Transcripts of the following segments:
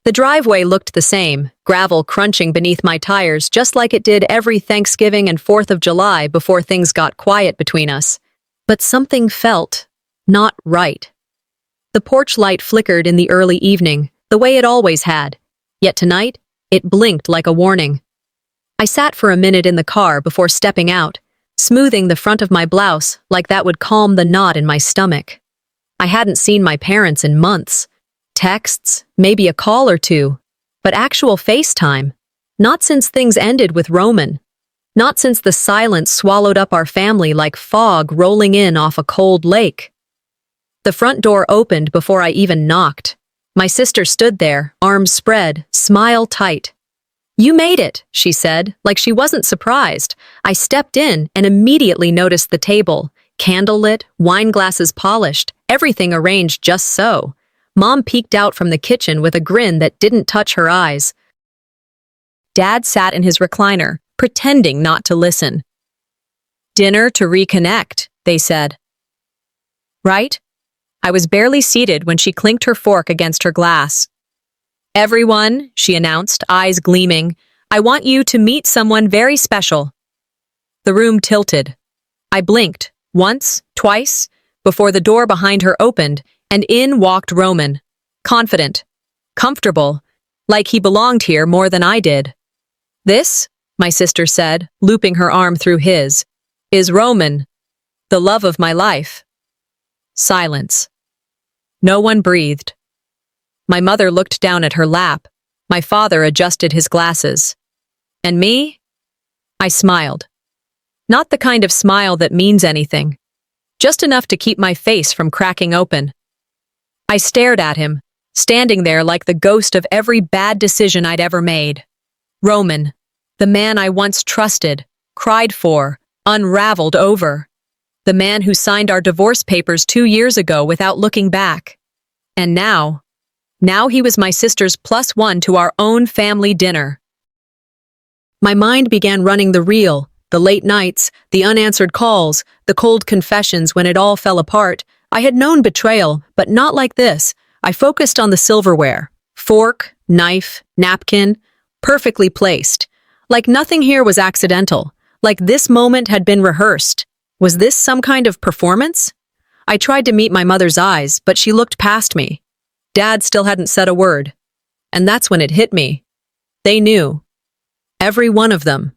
The driveway looked the same, gravel crunching beneath my tires just like it did every Thanksgiving and 4th of July before things got quiet between us. But something felt not right. The porch light flickered in the early evening, the way it always had. Yet tonight, it blinked like a warning. I sat for a minute in the car before stepping out, smoothing the front of my blouse like that would calm the knot in my stomach. I hadn't seen my parents in months. Texts, maybe a call or two, but actual FaceTime. Not since things ended with Roman. Not since the silence swallowed up our family like fog rolling in off a cold lake. The front door opened before I even knocked. My sister stood there, arms spread, smile tight. "You made it," she said, like she wasn't surprised. I stepped in and immediately noticed the table, candlelit, wine glasses polished, everything arranged just so. Mom peeked out from the kitchen with a grin that didn't touch her eyes. Dad sat in his recliner, pretending not to listen. "Dinner to reconnect," they said. "Right?" I was barely seated when she clinked her fork against her glass. "Everyone," she announced, eyes gleaming, "I want you to meet someone very special." The room tilted. I blinked, once, twice, before the door behind her opened, and in walked Roman. Confident. Comfortable. Like he belonged here more than I did. "This," my sister said, looping her arm through his, "is Roman, the love of my life." Silence. No one breathed. My mother looked down at her lap. My father adjusted his glasses. And me? I smiled. Not the kind of smile that means anything. Just enough to keep my face from cracking open. I stared at him, standing there like the ghost of every bad decision I'd ever made. Roman, the man I once trusted, cried for, unraveled over. The man who signed our divorce papers 2 years ago without looking back. And now he was my sister's +1 to our own family dinner. My mind began running the reel, the late nights, the unanswered calls, the cold confessions when it all fell apart. I had known betrayal, but not like this. I focused on the silverware. Fork, knife, napkin, perfectly placed. Like nothing here was accidental. Like this moment had been rehearsed. Was this some kind of performance? I tried to meet my mother's eyes, but she looked past me. Dad still hadn't said a word. And that's when it hit me. They knew. Every one of them.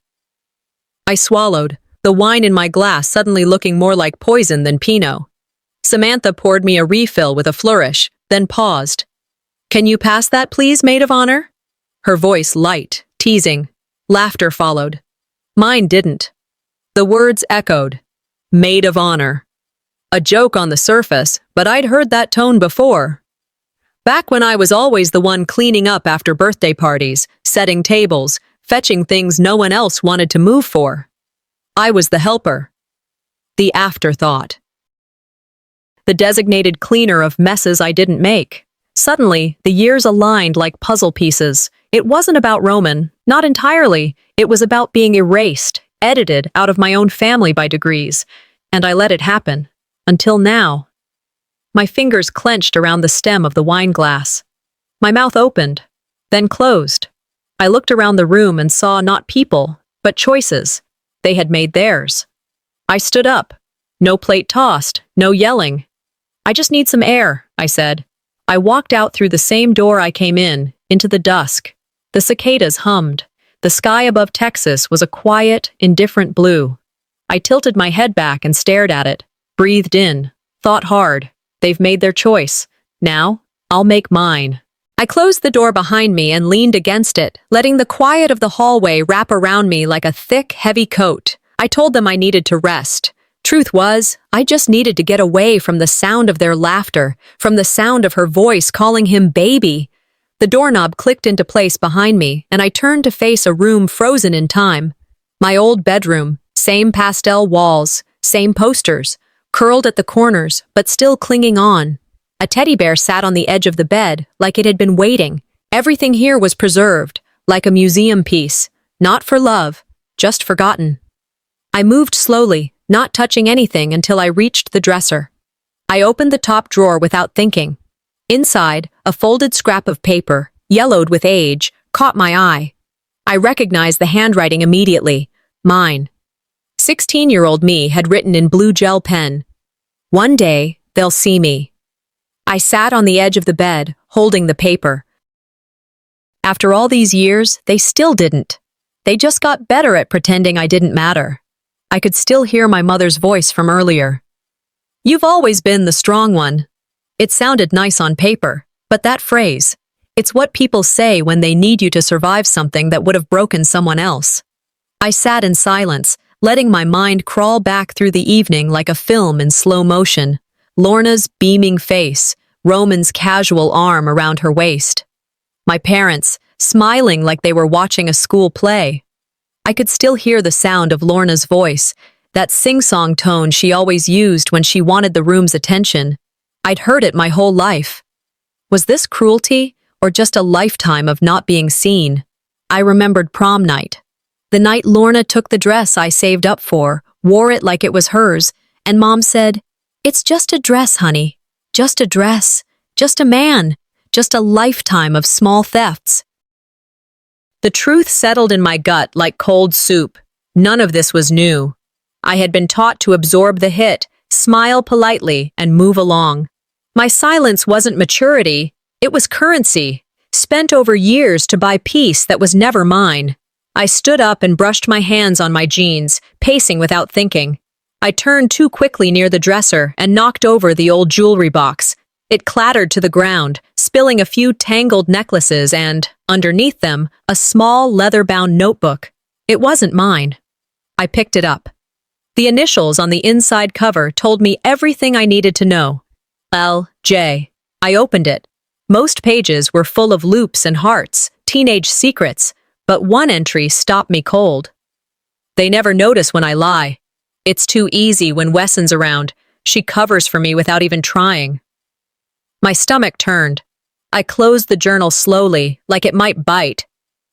I swallowed, the wine in my glass suddenly looking more like poison than Pinot. Samantha poured me a refill with a flourish, then paused. "Can you pass that, please, maid of honor?" Her voice light, teasing. Laughter followed. Mine didn't. The words echoed. Maid of honor. A joke on the surface, but I'd heard that tone before. Back when I was always the one cleaning up after birthday parties, setting tables, fetching things no one else wanted to move for. I was the helper. The afterthought. The designated cleaner of messes I didn't make. Suddenly, the years aligned like puzzle pieces. It wasn't about Roman, not entirely. It was about being erased, edited out of my own family by degrees. And I let it happen. Until now. My fingers clenched around the stem of the wine glass. My mouth opened, then closed. I looked around the room and saw not people, but choices. They had made theirs. I stood up. No plate tossed, no yelling. "I just need some air," I said. I walked out through the same door I came in, into the dusk. The cicadas hummed. The sky above Texas was a quiet, indifferent blue. I tilted my head back and stared at it, breathed in, thought hard. They've made their choice. Now, I'll make mine. I closed the door behind me and leaned against it, letting the quiet of the hallway wrap around me like a thick, heavy coat. I told them I needed to rest. Truth was, I just needed to get away from the sound of their laughter, from the sound of her voice calling him baby. The doorknob clicked into place behind me, and I turned to face a room frozen in time. My old bedroom, same pastel walls, same posters, curled at the corners, but still clinging on. A teddy bear sat on the edge of the bed, like it had been waiting. Everything here was preserved, like a museum piece, not for love, just forgotten. I moved slowly, not touching anything until I reached the dresser. I opened the top drawer without thinking. Inside, a folded scrap of paper, yellowed with age, caught my eye. I recognized the handwriting immediately. Mine. 16-year-old me had written in blue gel pen, "One day, they'll see me." I sat on the edge of the bed, holding the paper. After all these years, they still didn't. They just got better at pretending I didn't matter. I could still hear my mother's voice from earlier. "You've always been the strong one." It sounded nice on paper, but that phrase, it's what people say when they need you to survive something that would have broken someone else. I sat in silence, letting my mind crawl back through the evening like a film in slow motion. Lorna's beaming face, Roman's casual arm around her waist. My parents, smiling like they were watching a school play. I could still hear the sound of Lorna's voice, that sing-song tone she always used when she wanted the room's attention. I'd heard it my whole life. Was this cruelty, or just a lifetime of not being seen? I remembered prom night. The night Lorna took the dress I saved up for, wore it like it was hers, and Mom said, "It's just a dress, honey. Just a dress. Just a man. Just a lifetime of small thefts." The truth settled in my gut like cold soup. None of this was new. I had been taught to absorb the hit, smile politely, and move along. My silence wasn't maturity, it was currency, spent over years to buy peace that was never mine. I stood up and brushed my hands on my jeans, pacing without thinking. I turned too quickly near the dresser and knocked over the old jewelry box. It clattered to the ground, spilling a few tangled necklaces and, underneath them, a small leather-bound notebook. It wasn't mine. I picked it up. The initials on the inside cover told me everything I needed to know. L.J. I opened it. Most pages were full of loops and hearts, teenage secrets, but one entry stopped me cold. "They never notice when I lie. It's too easy when Wesson's around. She covers for me without even trying." My stomach turned. I closed the journal slowly, like it might bite.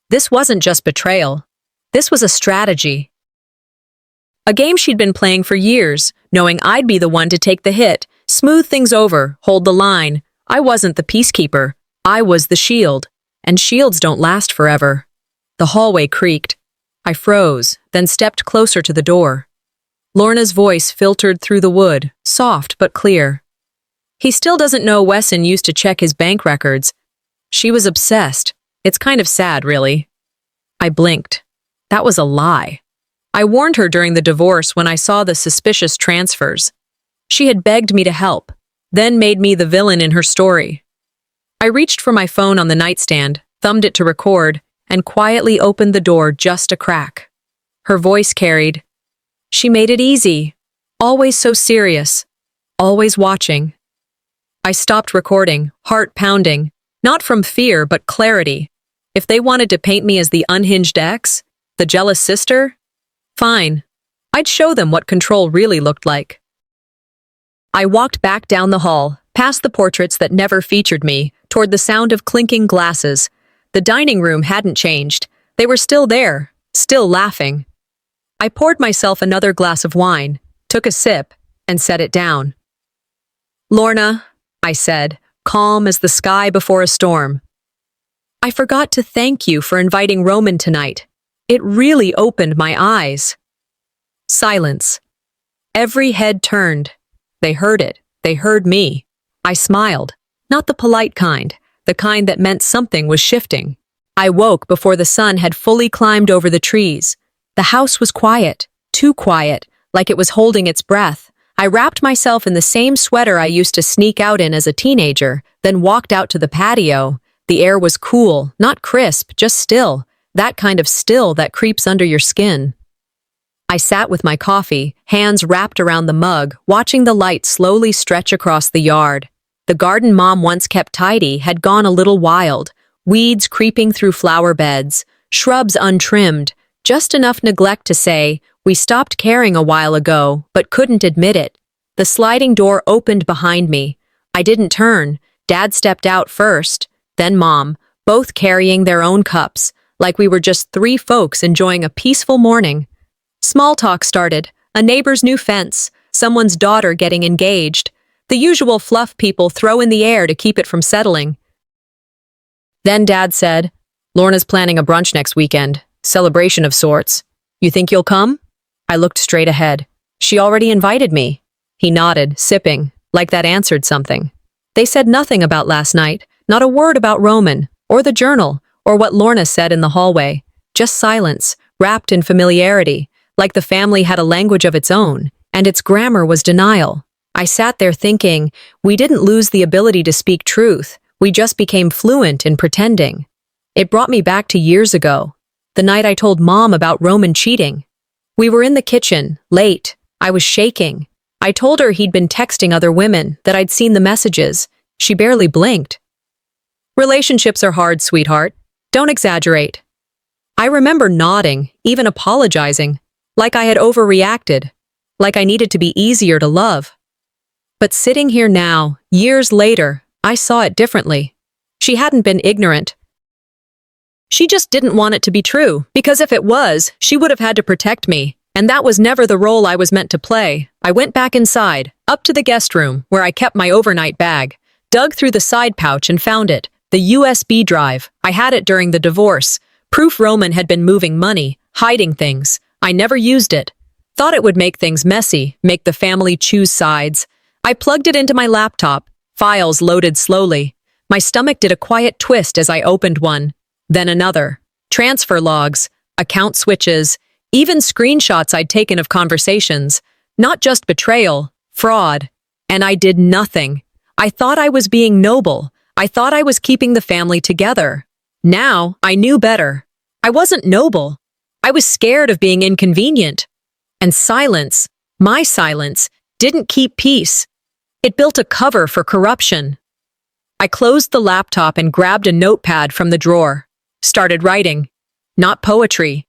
This wasn't just betrayal. This was a strategy. A game she'd been playing for years, knowing I'd be the one to take the hit, smooth things over, hold the line. I wasn't the peacekeeper. I was the shield. And shields don't last forever. The hallway creaked. I froze, then stepped closer to the door. Lorna's voice filtered through the wood, soft but clear. "He still doesn't know Wesson used to check his bank records. She was obsessed. It's kind of sad, really." I blinked. That was a lie. I warned her during the divorce when I saw the suspicious transfers. She had begged me to help, then made me the villain in her story. I reached for my phone on the nightstand, thumbed it to record, and quietly opened the door just a crack. Her voice carried, "She made it easy. Always so serious. Always watching." I stopped recording, heart pounding, not from fear but clarity. If they wanted to paint me as the unhinged ex, the jealous sister, fine. I'd show them what control really looked like. I walked back down the hall, past the portraits that never featured me, toward the sound of clinking glasses. The dining room hadn't changed. They were still there, still laughing. I poured myself another glass of wine, took a sip, and set it down. "Lorna," I said, calm as the sky before a storm. "I forgot to thank you for inviting Roman tonight. It really opened my eyes." Silence. Every head turned. They heard it. They heard me. I smiled. Not the polite kind, the kind that meant something was shifting. I woke before the sun had fully climbed over the trees. The house was quiet, too quiet, like it was holding its breath. I wrapped myself in the same sweater I used to sneak out in as a teenager, then walked out to the patio. The air was cool, not crisp, just still, that kind of still that creeps under your skin. I sat with my coffee, hands wrapped around the mug, watching the light slowly stretch across the yard. The garden Mom once kept tidy had gone a little wild, weeds creeping through flower beds, shrubs untrimmed, just enough neglect to say, "We stopped caring a while ago," but couldn't admit it. The sliding door opened behind me. I didn't turn. Dad stepped out first, then Mom, both carrying their own cups, like we were just three folks enjoying a peaceful morning. Small talk started, a neighbor's new fence, someone's daughter getting engaged, the usual fluff people throw in the air to keep it from settling. Then Dad said, "Lorna's planning a brunch next weekend, celebration of sorts. You think you'll come?" I looked straight ahead. "She already invited me." He nodded, sipping, like that answered something. They said nothing about last night, not a word about Roman, or the journal, or what Lorna said in the hallway. Just silence, wrapped in familiarity, like the family had a language of its own, and its grammar was denial. I sat there thinking, we didn't lose the ability to speak truth, we just became fluent in pretending. It brought me back to years ago, the night I told Mom about Roman cheating. We were in the kitchen, late. I was shaking. I told her he'd been texting other women, that I'd seen the messages. She barely blinked. "Relationships are hard, sweetheart. Don't exaggerate." I remember nodding, even apologizing, like I had overreacted, like I needed to be easier to love. But sitting here now, years later, I saw it differently. She hadn't been ignorant. She just didn't want it to be true, because if it was, she would have had to protect me, and that was never the role I was meant to play. I went back inside, up to the guest room, where I kept my overnight bag, dug through the side pouch and found it, the USB drive. I had it during the divorce. Proof Roman had been moving money, hiding things. I never used it. Thought it would make things messy, make the family choose sides. I plugged it into my laptop. Files loaded slowly. My stomach did a quiet twist as I opened one, then another. Transfer logs, account switches, even screenshots I'd taken of conversations. Not just betrayal, fraud. And I did nothing. I thought I was being noble. I thought I was keeping the family together. Now, I knew better. I wasn't noble. I was scared of being inconvenient. And silence, my silence, didn't keep peace. It built a cover for corruption. I closed the laptop and grabbed a notepad from the drawer. Started writing. Not poetry.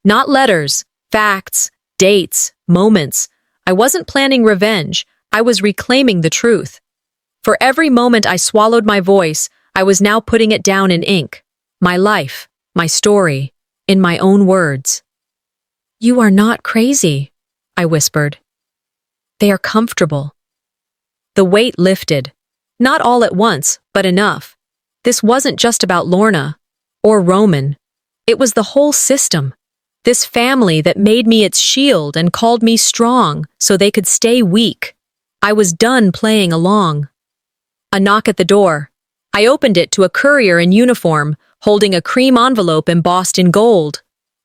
Not letters, facts, dates, moments. I wasn't planning revenge. I was reclaiming the truth. For every moment I swallowed my voice, I was now putting it down in ink. My life, my story, in my own words. "You are not crazy," I whispered. "They are comfortable." The weight lifted. Not all at once, but enough. This wasn't just about Lorna or Roman. It was the whole system. This family that made me its shield and called me strong so they could stay weak. I was done playing along. A knock at the door. I opened it to a courier in uniform, holding a cream envelope embossed in gold.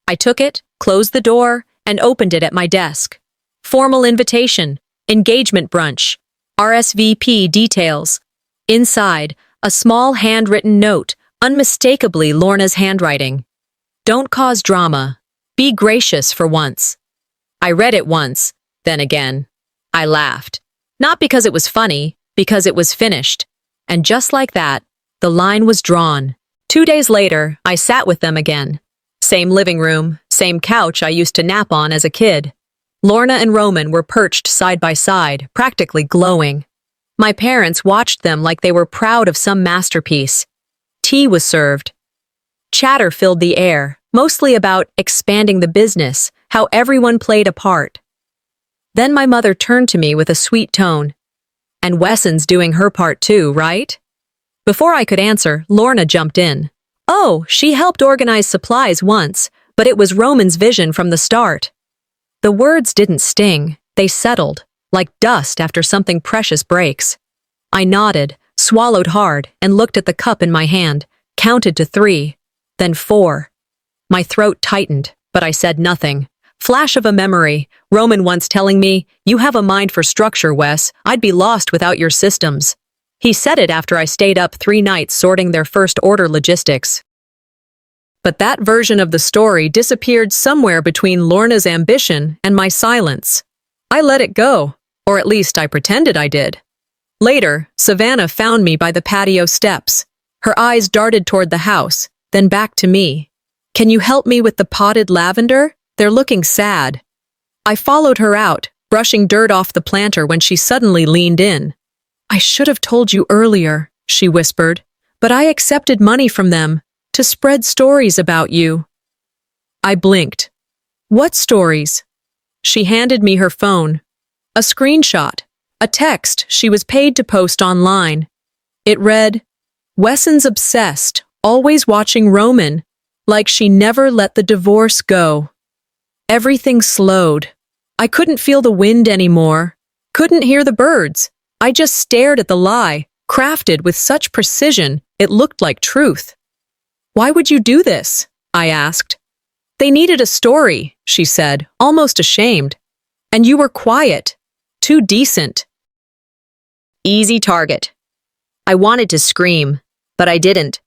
I took it, closed the door, and opened it at my desk. Formal invitation, engagement brunch, RSVP details. Inside, a small handwritten note, unmistakably Lorna's handwriting. "Don't cause drama. Be gracious for once." I read it once, then again. I laughed. Not because it was funny, because it was finished. And just like that, the line was drawn. 2 days later, I sat with them again. Same living room, same couch I used to nap on as a kid. Lorna and Roman were perched side by side, practically glowing. My parents watched them like they were proud of some masterpiece. Tea was served. Chatter filled the air, mostly about expanding the business, how everyone played a part. Then my mother turned to me with a sweet tone. "And Wesson's doing her part too, right?" Before I could answer, Lorna jumped in. "Oh, she helped organize supplies once, but it was Roman's vision from the start." The words didn't sting, they settled, like dust after something precious breaks. I nodded, swallowed hard, and looked at the cup in my hand, counted to 3, then 4. My throat tightened, but I said nothing. Flash of a memory, Roman once telling me, "You have a mind for structure, Wes. I'd be lost without your systems." He said it after I stayed up 3 nights sorting their first order logistics. But that version of the story disappeared somewhere between Lorna's ambition and my silence. I let it go, or at least I pretended I did. Later, Savannah found me by the patio steps. Her eyes darted toward the house, then back to me. "Can you help me with the potted lavender? They're looking sad." I followed her out, brushing dirt off the planter when she suddenly leaned in. "I should have told you earlier," she whispered, "but I accepted money from them to spread stories about you." I blinked. "What stories?" She handed me her phone. A screenshot, a text she was paid to post online. It read, Wesson's obsessed, always watching Roman, like she never let the divorce go. Everything slowed. I couldn't feel the wind anymore, couldn't hear the birds. I just stared at the lie, crafted with such precision it looked like truth. "Why would you do this?" I asked. "They needed a story," she said, almost ashamed. "And you were quiet. Too decent." Easy target. I wanted to scream, but I didn't.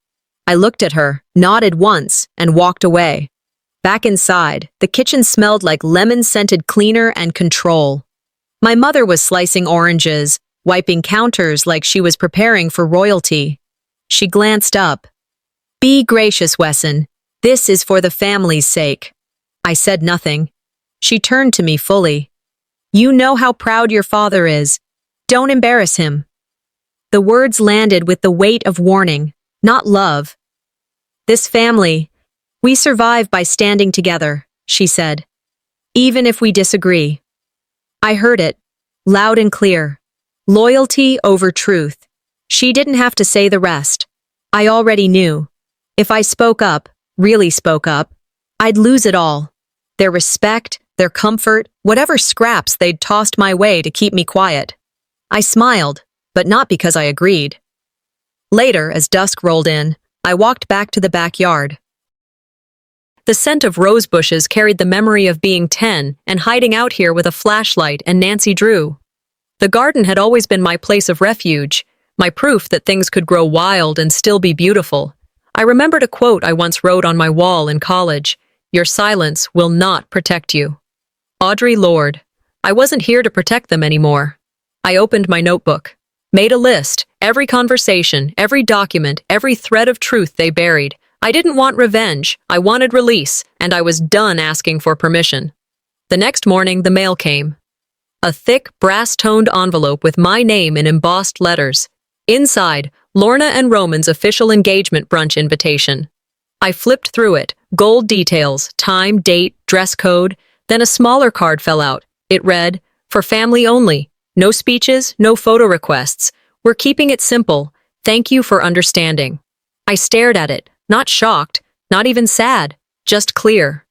I looked at her, nodded once, and walked away. Back inside, the kitchen smelled like lemon-scented cleaner and control. My mother was slicing oranges, wiping counters like she was preparing for royalty. She glanced up. "Be gracious, Wesson. This is for the family's sake." I said nothing. She turned to me fully. "You know how proud your father is. Don't embarrass him." The words landed with the weight of warning, not love. "This family, we survive by standing together," she said. "Even if we disagree." I heard it, loud and clear. Loyalty over truth. She didn't have to say the rest. I already knew. If I spoke up, really spoke up, I'd lose it all. Their respect, their comfort, whatever scraps they'd tossed my way to keep me quiet. I smiled, but not because I agreed. Later, as dusk rolled in, I walked back to the backyard. The scent of rose bushes carried the memory of being 10 and hiding out here with a flashlight and Nancy Drew. The garden had always been my place of refuge, my proof that things could grow wild and still be beautiful. I remembered a quote I once wrote on my wall in college: "Your silence will not protect you." Audre Lorde. I wasn't here to protect them anymore. I opened my notebook, made a list, every conversation, every document, every thread of truth they buried. I didn't want revenge, I wanted release, and I was done asking for permission. The next morning, the mail came. A thick, brass-toned envelope with my name in embossed letters. Inside, Lorna and Roman's official engagement brunch invitation. I flipped through it, gold details, time, date, dress code. Then a smaller card fell out. It read, "For family only. No speeches, no photo requests. We're keeping it simple. Thank you for understanding." I stared at it, not shocked, not even sad, just clear.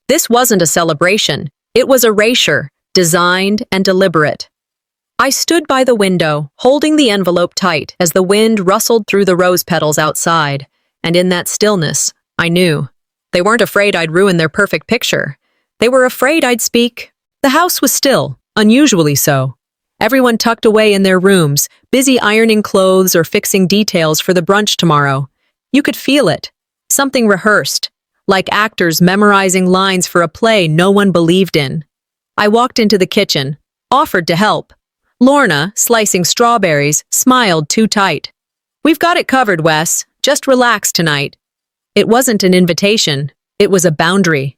This wasn't a celebration. It was erasure, designed and deliberate. I stood by the window, holding the envelope tight as the wind rustled through the rose petals outside, and in that stillness, I knew. They weren't afraid I'd ruin their perfect picture. They were afraid I'd speak. The house was still, unusually so. Everyone tucked away in their rooms, busy ironing clothes or fixing details for the brunch tomorrow. You could feel it. Something rehearsed, like actors memorizing lines for a play no one believed in. I walked into the kitchen, offered to help. Lorna, slicing strawberries, smiled too tight. "We've got it covered, Wes. Just relax tonight." It wasn't an invitation. It was a boundary.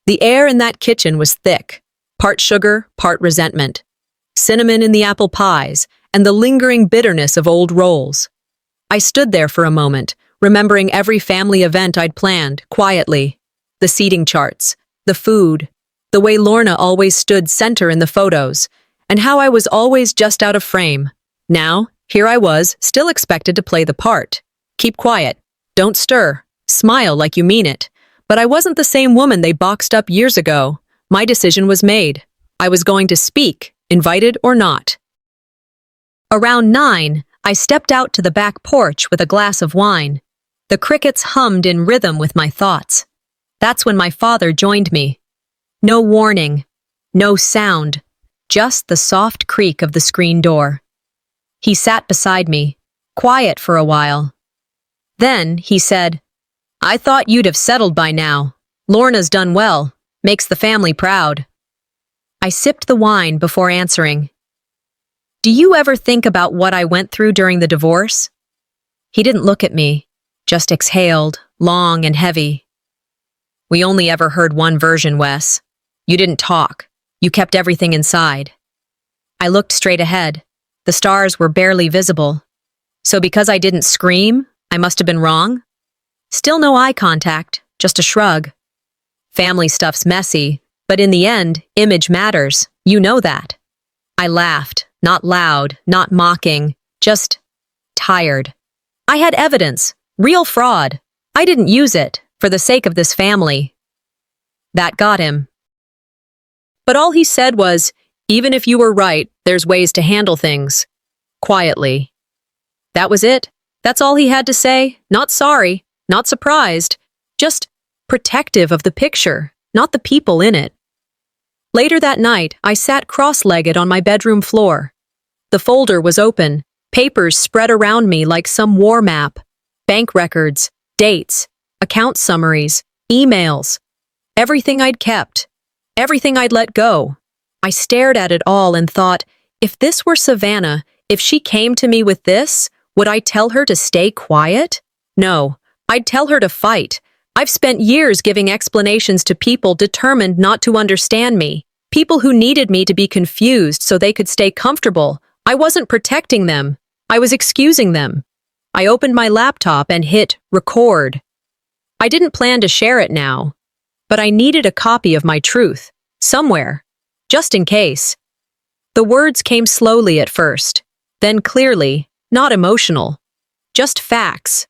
The air in that kitchen was thick, part sugar, part resentment. Cinnamon in the apple pies, and the lingering bitterness of old rolls. I stood there for a moment, remembering every family event I'd planned, quietly. The seating charts, the food, the way Lorna always stood center in the photos, and how I was always just out of frame. Now, here I was, still expected to play the part. Keep quiet. Don't stir. Smile like you mean it. But I wasn't the same woman they boxed up years ago. My decision was made. I was going to speak, invited or not. Around 9, I stepped out to the back porch with a glass of wine. The crickets hummed in rhythm with my thoughts. That's when my father joined me. No warning, no sound, just the soft creak of the screen door. He sat beside me, quiet for a while. Then he said, "I thought you'd have settled by now. Lorna's done well, makes the family proud." I sipped the wine before answering. "Do you ever think about what I went through during the divorce?" He didn't look at me, just exhaled, long and heavy. "We only ever heard one version, Wes. You didn't talk. You kept everything inside." I looked straight ahead. The stars were barely visible. So because I didn't scream, I must have been wrong? Still no eye contact, just a shrug. Family stuff's messy, but in the end, image matters. You know that. I laughed, not loud, not mocking, just tired. I had evidence. Real fraud. I didn't use it, for the sake of this family. That got him. But all he said was, even if you were right, there's ways to handle things. Quietly. That was it. That's all he had to say. Not sorry, not surprised. Just protective of the picture, not the people in it. Later that night, I sat cross-legged on my bedroom floor. The folder was open, papers spread around me like some war map. Bank records, dates, account summaries, emails. Everything I'd kept. Everything I'd let go. I stared at it all and thought, if this were Savannah, if she came to me with this, would I tell her to stay quiet? No, I'd tell her to fight. I've spent years giving explanations to people determined not to understand me. People who needed me to be confused so they could stay comfortable. I wasn't protecting them. I was excusing them. I opened my laptop and hit record. I didn't plan to share it now, but I needed a copy of my truth, somewhere, just in case. The words came slowly at first, then clearly, not emotional, just facts.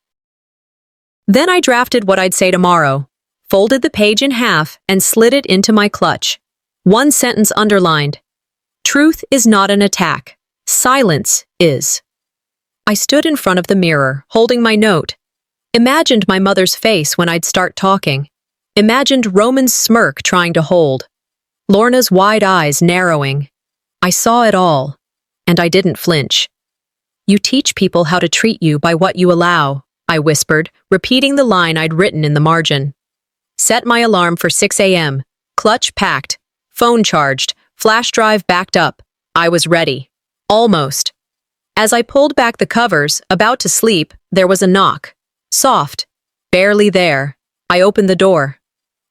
Then I drafted what I'd say tomorrow, folded the page in half and slid it into my clutch. One sentence underlined. Truth is not an attack. Silence is. I stood in front of the mirror, holding my note. Imagined my mother's face when I'd start talking. Imagined Roman's smirk trying to hold. Lorna's wide eyes narrowing. I saw it all, and I didn't flinch. You teach people how to treat you by what you allow, I whispered, repeating the line I'd written in the margin. Set my alarm for 6 a.m. Clutch packed, phone charged, flash drive backed up. I was ready. Almost. As I pulled back the covers, about to sleep, there was a knock. Soft. Barely there. I opened the door.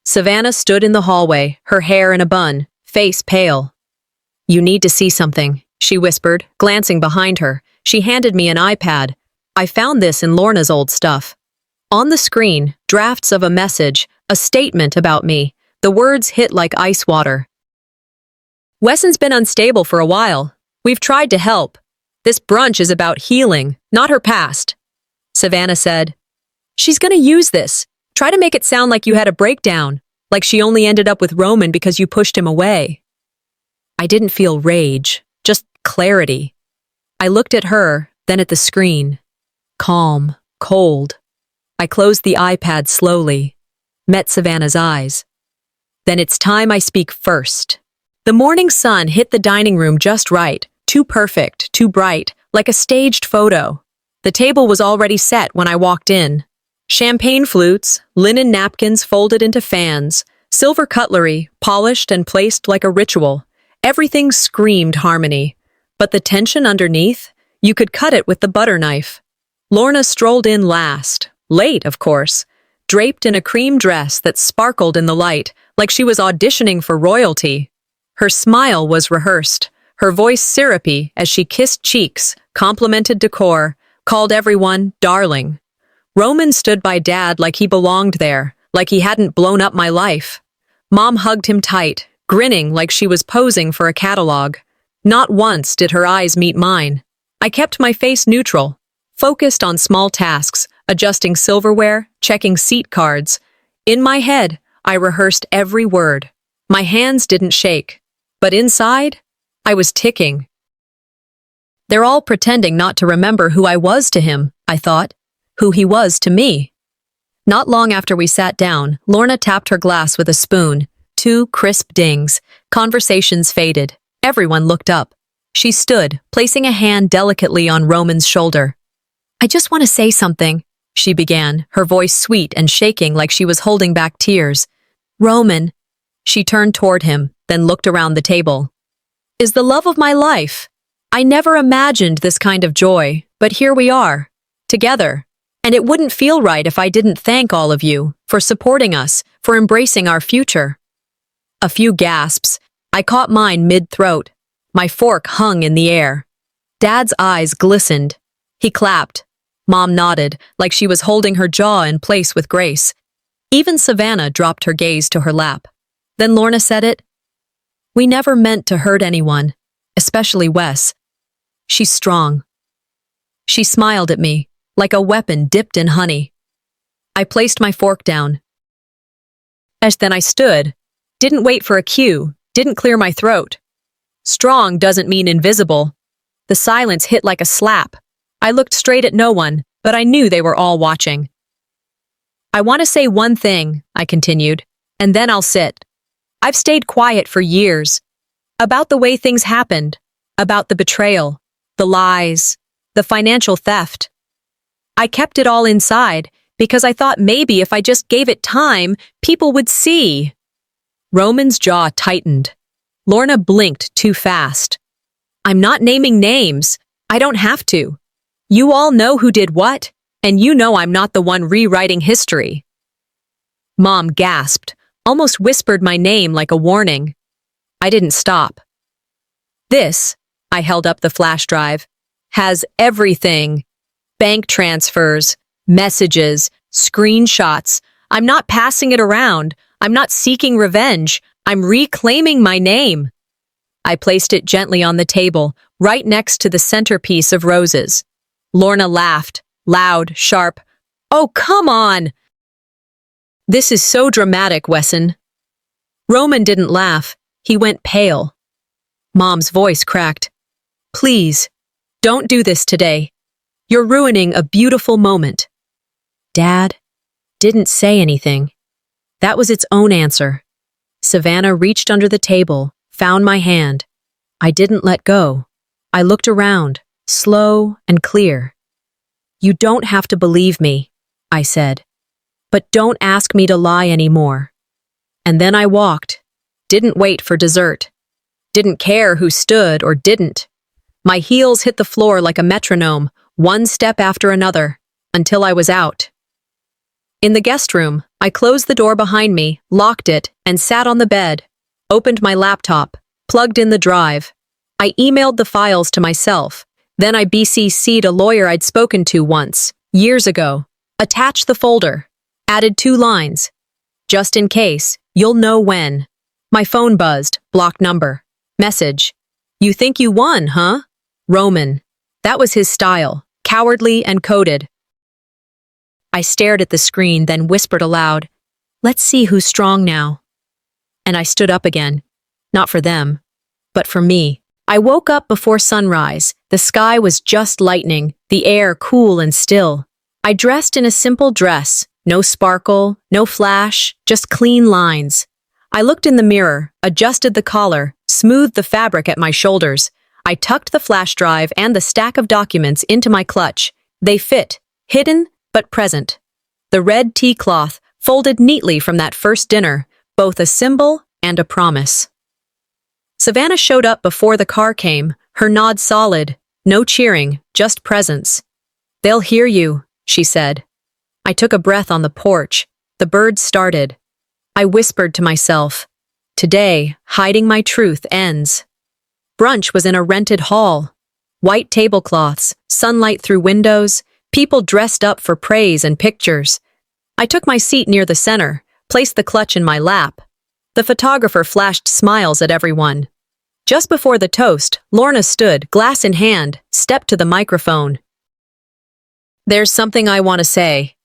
Savannah stood in the hallway, her hair in a bun, face pale. You need to see something, she whispered, glancing behind her. She handed me an iPad. I found this in Lorna's old stuff. On the screen, drafts of a message, a statement about me. The words hit like ice water. Wesson's been unstable for a while. We've tried to help. This brunch is about healing, not her past. Savannah said, she's gonna use this. Try to make it sound like you had a breakdown, like she only ended up with Roman because you pushed him away. I didn't feel rage, just clarity. I looked at her, then at the screen. Calm, cold. I closed the iPad slowly, met Savannah's eyes. Then it's time I speak first. The morning sun hit the dining room just right, too perfect, too bright, like a staged photo. The table was already set when I walked in. Champagne flutes, linen napkins folded into fans, silver cutlery, polished and placed like a ritual. Everything screamed harmony. But the tension underneath, you could cut it with the butter knife. Lorna strolled in last, late, of course, draped in a cream dress that sparkled in the light, like she was auditioning for royalty. Her smile was rehearsed, her voice syrupy as she kissed cheeks, complimented decor, called everyone darling. Roman stood by Dad like he belonged there, like he hadn't blown up my life. Mom hugged him tight, grinning like she was posing for a catalog. Not once did her eyes meet mine. I kept my face neutral, focused on small tasks, adjusting silverware, checking seat cards. In my head, I rehearsed every word. My hands didn't shake, but inside, I was ticking. They're all pretending not to remember who I was to him, I thought, who he was to me. Not long after we sat down, Lorna tapped her glass with a spoon. 2 crisp dings. Conversations faded. Everyone looked up. She stood, placing a hand delicately on Roman's shoulder. I just want to say something, she began, her voice sweet and shaking like she was holding back tears. Roman. She turned toward him, then looked around the table. Is the love of my life. I never imagined this kind of joy, but here we are, together. And it wouldn't feel right if I didn't thank all of you for supporting us, for embracing our future. A few gasps. I caught mine mid-throat. My fork hung in the air. Dad's eyes glistened. He clapped. Mom nodded, like she was holding her jaw in place with grace. Even Savannah dropped her gaze to her lap. Then Lorna said it. We never meant to hurt anyone, especially Wes. She's strong. She smiled at me, like a weapon dipped in honey. I placed my fork down. As then I stood, didn't wait for a cue, didn't clear my throat. Strong doesn't mean invisible. The silence hit like a slap. I looked straight at no one, but I knew they were all watching. I want to say one thing, I continued, and then I'll sit. I've stayed quiet for years. About the way things happened, about the betrayal, the lies, the financial theft. I kept it all inside because I thought maybe if I just gave it time, people would see. Roman's jaw tightened. Lorna blinked too fast. I'm not naming names. I don't have to. You all know who did what, and you know I'm not the one rewriting history. Mom gasped, almost whispered my name like a warning. I didn't stop. This, I held up the flash drive, has everything. Bank transfers, messages, screenshots. I'm not passing it around. I'm not seeking revenge. I'm reclaiming my name. I placed it gently on the table, right next to the centerpiece of roses. Lorna laughed, loud, sharp. Oh, come on! This is so dramatic, Wesson. Roman didn't laugh. He went pale. Mom's voice cracked. Please, don't do this today. You're ruining a beautiful moment. Dad didn't say anything. That was its own answer. Savannah reached under the table, found my hand. I didn't let go. I looked around, slow and clear. You don't have to believe me, I said. But don't ask me to lie anymore. And then I walked. Didn't wait for dessert. Didn't care who stood or didn't. My heels hit the floor like a metronome, one step after another, until I was out. In the guest room, I closed the door behind me, locked it, and sat on the bed, opened my laptop, plugged in the drive. I emailed the files to myself. Then I BCC'd a lawyer I'd spoken to once, years ago. Attached the folder. Added 2 lines. Just in case, you'll know when. My phone buzzed, blocked number. Message. You think you won, huh? Roman. That was his style, cowardly and coded. I stared at the screen, then whispered aloud, let's see who's strong now. And I stood up again. Not for them, but for me. I woke up before sunrise. The sky was just lightening, the air cool and still. I dressed in a simple dress, no sparkle, no flash, just clean lines. I looked in the mirror, adjusted the collar, smoothed the fabric at my shoulders. I tucked the flash drive and the stack of documents into my clutch. They fit, hidden but present. The red tea cloth, folded neatly from that first dinner, both a symbol and a promise. Savannah showed up before the car came, her nod solid, no cheering, just presence. They'll hear you, she said. I took a breath on the porch. The birds started. I whispered to myself, today, hiding my truth ends. Brunch was in a rented hall. White tablecloths, sunlight through windows, people dressed up for praise and pictures. I took my seat near the center, placed the clutch in my lap. The photographer flashed smiles at everyone. Just before the toast, Lorna stood, glass in hand, stepped to the microphone. There's something I want to say,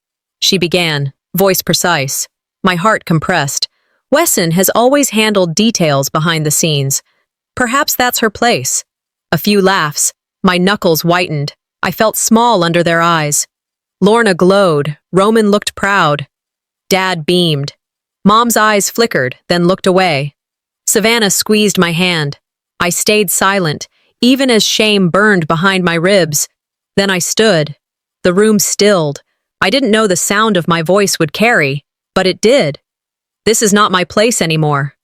she began, voice precise. My heart compressed. Wesson has always handled details behind the scenes. Perhaps that's her place. A few laughs. My knuckles whitened. I felt small under their eyes. Lorna glowed. Roman looked proud. Dad beamed. Mom's eyes flickered, then looked away. Savannah squeezed my hand. I stayed silent, even as shame burned behind my ribs. Then I stood. The room stilled. I didn't know the sound of my voice would carry, but it did. This is not my place anymore.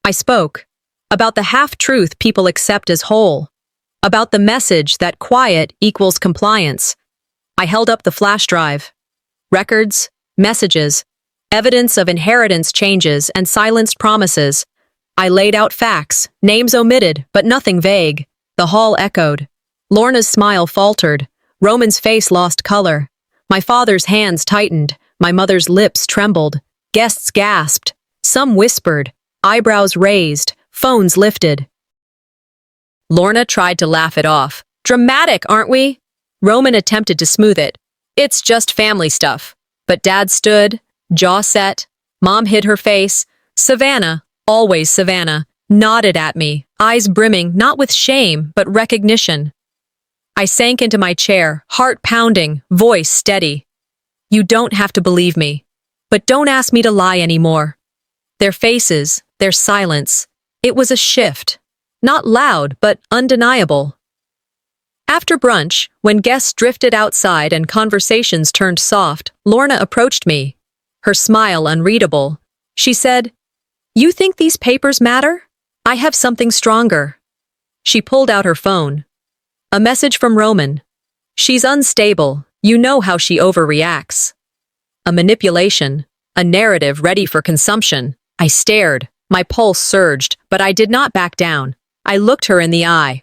I spoke. About the half-truth people accept as whole. About the message that quiet equals compliance. I held up the flash drive. Records, messages, evidence of inheritance changes and silenced promises. I laid out facts, names omitted, but nothing vague. The hall echoed. Lorna's smile faltered. Roman's face lost color. My father's hands tightened. My mother's lips trembled. Guests gasped. Some whispered. Eyebrows raised. Phones lifted. Lorna tried to laugh it off. Dramatic, aren't we? Roman attempted to smooth it. It's just family stuff. But Dad stood, jaw set, Mom hid her face. Savannah, always Savannah, nodded at me, eyes brimming not with shame, but recognition. I sank into my chair, heart pounding, voice steady. You don't have to believe me. But don't ask me to lie anymore. Their faces, their silence. It was a shift. Not loud, but undeniable. After brunch, when guests drifted outside and conversations turned soft, Lorna approached me. Her smile unreadable. She said, "You think these papers matter? I have something stronger." She pulled out her phone. A message from Roman. "She's unstable. You know how she overreacts." A manipulation. A narrative ready for consumption. I stared. My pulse surged, but I did not back down. I looked her in the eye.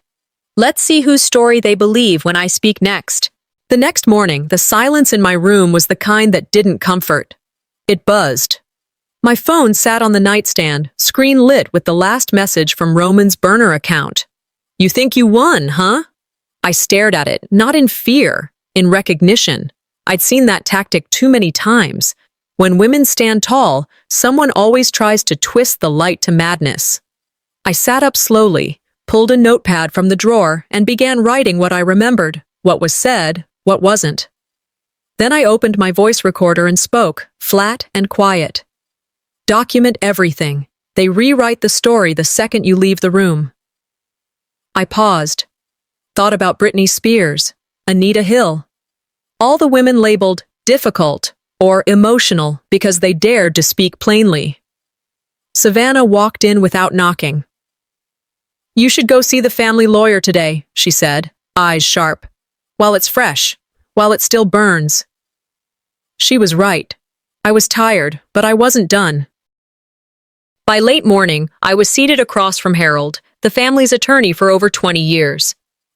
Let's see whose story they believe when I speak next. The next morning, the silence in my room was the kind that didn't comfort. It buzzed. My phone sat on the nightstand, screen lit with the last message from Roman's burner account. "You think you won, huh?" I stared at it, not in fear, in recognition. I'd seen that tactic too many times. When women stand tall, someone always tries to twist the light to madness. I sat up slowly, pulled a notepad from the drawer, and began writing what I remembered, what was said, what wasn't. Then I opened my voice recorder and spoke, flat and quiet. Document everything. They rewrite the story the second you leave the room. I paused. Thought about Britney Spears, Anita Hill. All the women labeled difficult or emotional because they dared to speak plainly. Savannah walked in without knocking. "You should go see the family lawyer today," she said, eyes sharp. "While it's fresh, while it still burns." She was right. I was tired, but I wasn't done. By late morning, I was seated across from Harold, the family's attorney for over 20 years.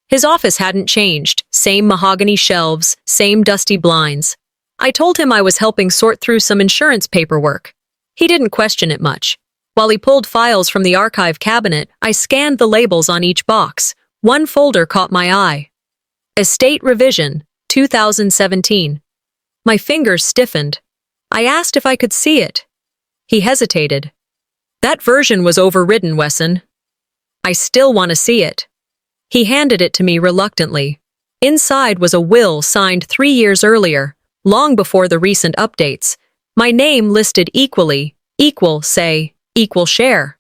His office hadn't changed, same mahogany shelves, same dusty blinds. I told him I was helping sort through some insurance paperwork. He didn't question it much. While he pulled files from the archive cabinet, I scanned the labels on each box. One folder caught my eye. Estate Revision, 2017. My fingers stiffened. I asked if I could see it. He hesitated. "That version was overridden, Wesson." "I still want to see it." He handed it to me reluctantly. Inside was a will signed 3 years earlier, long before the recent updates. My name listed equally, equal, say, equal share.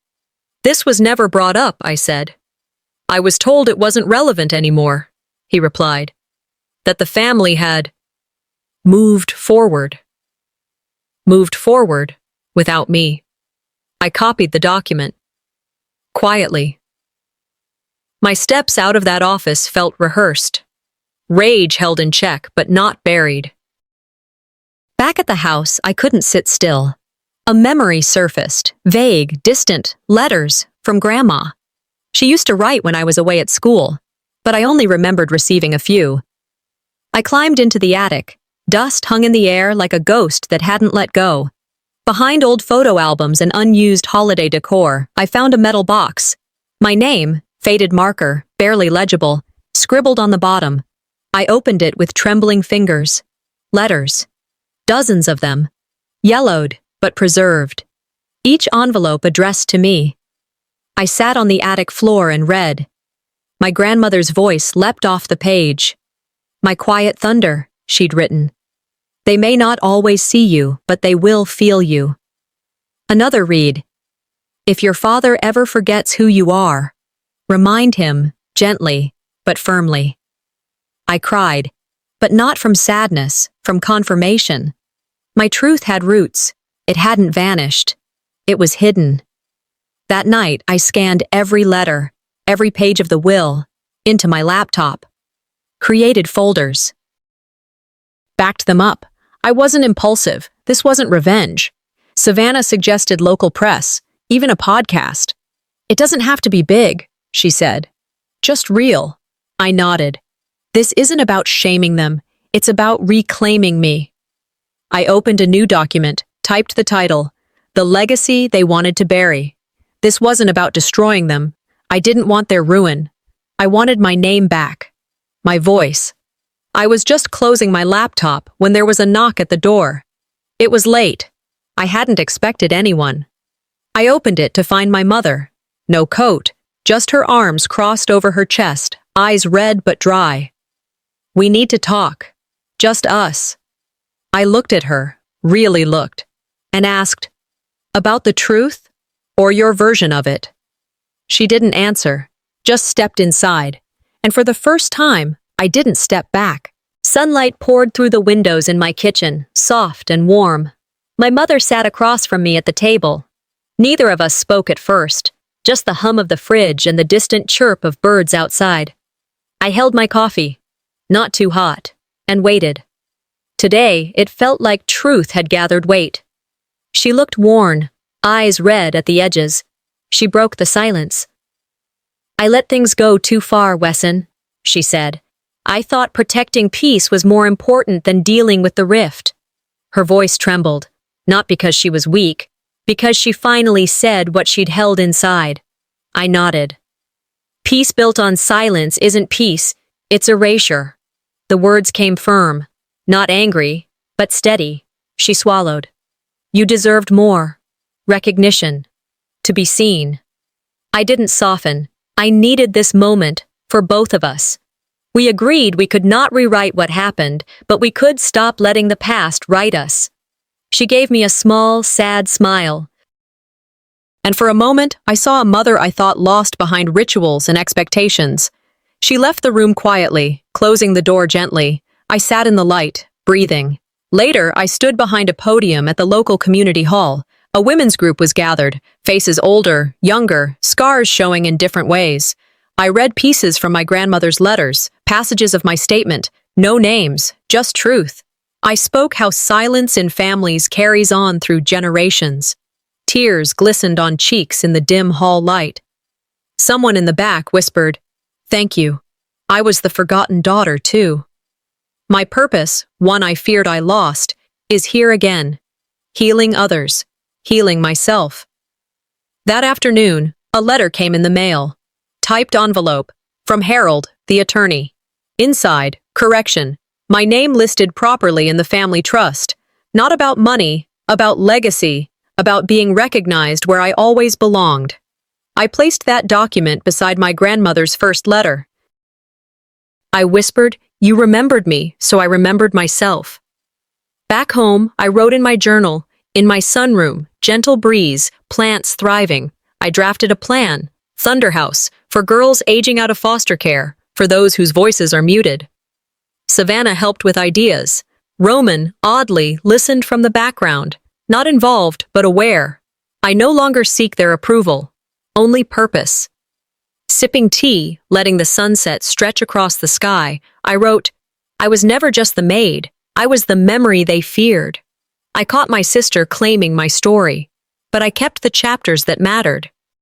"This was never brought up," I said. "I was told it wasn't relevant anymore," he replied. "That the family had moved forward. Moved forward without me." I copied the document. Quietly. My steps out of that office felt rehearsed. Rage held in check, but not buried. Back at the house, I couldn't sit still. A memory surfaced, vague, distant, letters from Grandma. She used to write when I was away at school, but I only remembered receiving a few. I climbed into the attic. Dust hung in the air like a ghost that hadn't let go. Behind old photo albums and unused holiday decor, I found a metal box. My name, faded marker, barely legible, scribbled on the bottom. I opened it with trembling fingers. Letters. Dozens of them. Yellowed, but preserved. Each envelope addressed to me. I sat on the attic floor and read. My grandmother's voice leapt off the page. "My quiet thunder," she'd written. "They may not always see you, but they will feel you." Another read. "If your father ever forgets who you are, remind him, gently, but firmly." I cried, but not from sadness, from confirmation. My truth had roots. It hadn't vanished. It was hidden. That night, I scanned every letter, every page of the will, into my laptop. Created folders. Backed them up. I wasn't impulsive. This wasn't revenge. Savannah suggested local press, even a podcast. "It doesn't have to be big," she said. "Just real." I nodded. This isn't about shaming them. It's about reclaiming me. I opened a new document, typed the title, "The Legacy They Wanted to Bury." This wasn't about destroying them. I didn't want their ruin. I wanted my name back. My voice. I was just closing my laptop when there was a knock at the door. It was late. I hadn't expected anyone. I opened it to find my mother. No coat, just her arms crossed over her chest, eyes red but dry. "We need to talk. Just us." I looked at her, really looked, and asked, "About the truth? Or your version of it?" She didn't answer, just stepped inside, and for the first time, I didn't step back. Sunlight poured through the windows in my kitchen, soft and warm. My mother sat across from me at the table. Neither of us spoke at first, just the hum of the fridge and the distant chirp of birds outside. I held my coffee, not too hot, and waited. Today, it felt like truth had gathered weight. She looked worn, eyes red at the edges. She broke the silence. "I let things go too far, Wesson," she said. "I thought protecting peace was more important than dealing with the rift." Her voice trembled, not because she was weak, because she finally said what she'd held inside. I nodded. "Peace built on silence isn't peace, it's erasure." The words came firm, not angry, but steady. She swallowed. "You deserved more. Recognition. To be seen." I didn't soften. I needed this moment, for both of us. We agreed we could not rewrite what happened, but we could stop letting the past write us. She gave me a small, sad smile. And for a moment, I saw a mother I thought lost behind rituals and expectations. She left the room quietly, closing the door gently. I sat in the light, breathing. Later, I stood behind a podium at the local community hall. A women's group was gathered, faces older, younger, scars showing in different ways. I read pieces from my grandmother's letters, passages of my statement, no names, just truth. I spoke how silence in families carries on through generations. Tears glistened on cheeks in the dim hall light. Someone in the back whispered, "Thank you. I was the forgotten daughter, too." My purpose, one I feared I lost, is here again. Healing others, healing myself. That afternoon, a letter came in the mail. Typed envelope, from Harold, the attorney. Inside, correction, my name listed properly in the family trust. Not about money, about legacy, about being recognized where I always belonged. I placed that document beside my grandmother's first letter. I whispered, "You remembered me, so I remembered myself." Back home, I wrote in my journal, in my sunroom, gentle breeze, plants thriving. I drafted a plan, Thunderhouse, for girls aging out of foster care, for those whose voices are muted. Savannah helped with ideas. Roman, oddly, listened from the background, not involved, but aware. I no longer seek their approval, only purpose. Sipping tea, letting the sunset stretch across the sky, I wrote, "I was never just the maid, I was the memory they feared." I caught my sister claiming my story, but I kept the chapters that mattered.